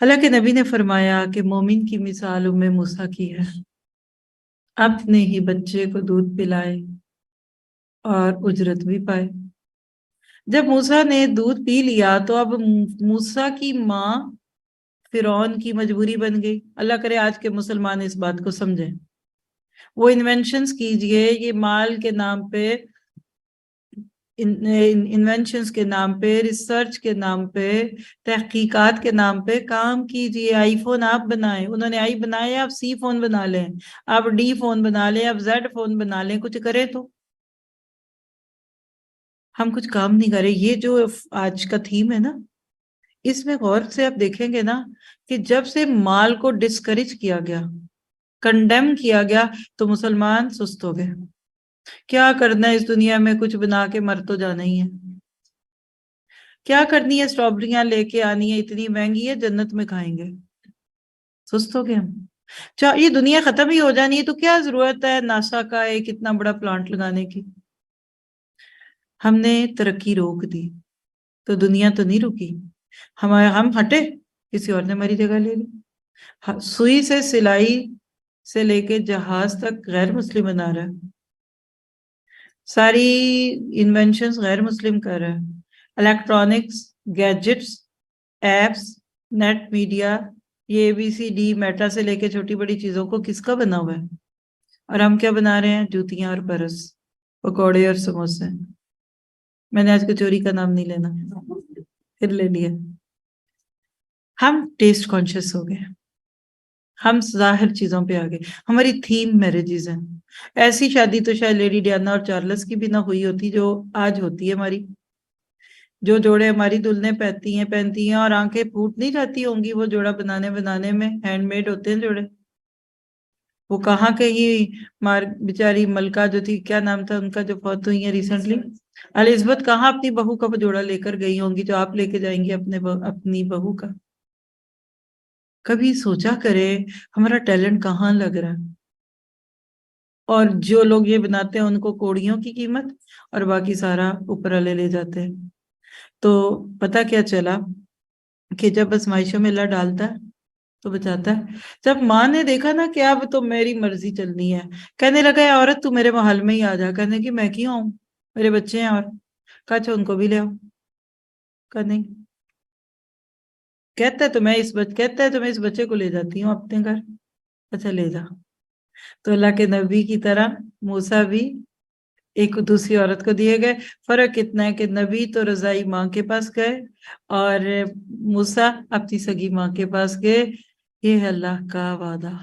اللہ کے نبی نے فرمایا کہ مومن کی مثال ام موسیٰ کی ہے، اپنے ہی بچے کو دودھ پلائے اور اجرت بھی پائے۔ جب موسیٰ نے دودھ پی لیا تو اب موسیٰ کی ماں فرعون کی مجبوری بن گئی۔ اللہ کرے آج کے مسلمان اس بات کو سمجھیں۔ وہ انوینشنز کیجئے، یہ مال کے نام پہ، انوینشنز کے نام پہ، ریسرچ کے نام پہ، تحقیقات کے نام پہ کام کیجئے۔ آئی فون آپ بنائیں، انہوں نے آئی بنایا، آپ سی فون بنا لیں، آپ ڈی فون بنا لیں، آپ زیڈ فون بنا لیں، کچھ کریں تو۔ ہم کچھ کام نہیں کرے۔ یہ جو آج کا تھیم ہے نا، اس میں غور سے آپ دیکھیں گے نا کہ جب سے مال کو ڈسکریج کیا گیا، کنڈیم کیا گیا، تو مسلمان سست ہو گئے۔ کیا کرنا ہے اس دنیا میں، کچھ بنا کے مر تو جانا ہی ہے۔ کیا کرنی ہے، اسٹرابریاں لے کے آنی ہے، اتنی مہنگی ہے، جنت میں کھائیں گے۔ سست ہو گئے ہم۔ یہ دنیا ختم ہی ہو جانی ہے تو کیا ضرورت ہے ناسا کا ایک اتنا بڑا پلانٹ لگانے کی۔ ہم نے ترقی روک دی تو دنیا تو نہیں رکی۔ ہم ہٹے، کسی اور نے ہماری جگہ لے لی۔ سوئی سے سلائی سے لے کے جہاز تک غیر مسلم بنا رہا ہے، ساری انوینشنز غیر مسلم کر رہا ہے۔ Electronics, gadgets, apps, net media, یہ ABCD میٹا سے لے کے چھوٹی بڑی چیزوں کو کس کا بنا ہوا ہے؟ اور ہم کیا بنا رہے ہیں؟ جوتیاں اور پرس، پکوڑے اور سموسے۔ میں نے آج کچوری کا نام نہیں لینا، پھر لے لیا۔ ہم ٹیسٹ کانشیس ہو گئے، ہم ظاہر چیزوں پہ آ گئے۔ ہماری تھیم میرجز ہیں۔ ایسی شادی تو شاید لیڈی ڈیانا اور چارلس کی بھی نہ ہوئی ہوتی جو آج ہوتی ہے ہماری۔ جو جوڑے ہماری دلہنیں پہنتی ہیں اور آنکھیں پھوٹ نہیں جاتی ہوں گی وہ جوڑا بنانے میں، ہینڈ میڈ ہوتے ہیں جوڑے۔ وہ کہاں کے ہی بیچاری ملکہ جو تھی، کیا نام تھا ان کا، جو فوت ہوئی ہیں ریسنٹلی، الزبتھ، کہاں اپنی بہو کا وہ جوڑا لے کر گئی ہوں گی جو آپ لے کے جائیں گی اپنی بہو کا۔ کبھی سوچا کرے ہمارا ٹیلنٹ کہاں لگ رہا ہے۔ اور جو لوگ یہ بناتے ہیں ان کو کوڑیوں کی قیمت، اور باقی سارا اوپر والے لے جاتے ہیں۔ تو پتہ کیا چلا کہ جب آزمائشوں میں اللہ ڈالتا ہے تو بچاتا ہے۔ جب ماں نے دیکھا نا کہ اب تو میری مرضی چلنی ہے، کہنے لگا ہے عورت تو میرے محل میں ہی آ جا، کہنے کہ میں کیوں آؤں، میرے بچے ہیں، اور کہا اچھا ان کو بھی لے آؤ، کہا نہیں، کہتا ہے تو میں اس بچے کو لے جاتی ہوں اپنے گھر، اچھا لے جا۔ تو اللہ کے نبی کی طرح موسیٰ بھی ایک دوسری عورت کو دیے گئے۔ فرق اتنا ہے کہ نبی تو رضائی ماں کے پاس گئے اور موسیٰ اپنی سگی ماں کے پاس گئے۔ یہ ہے اللہ کا وعدہ۔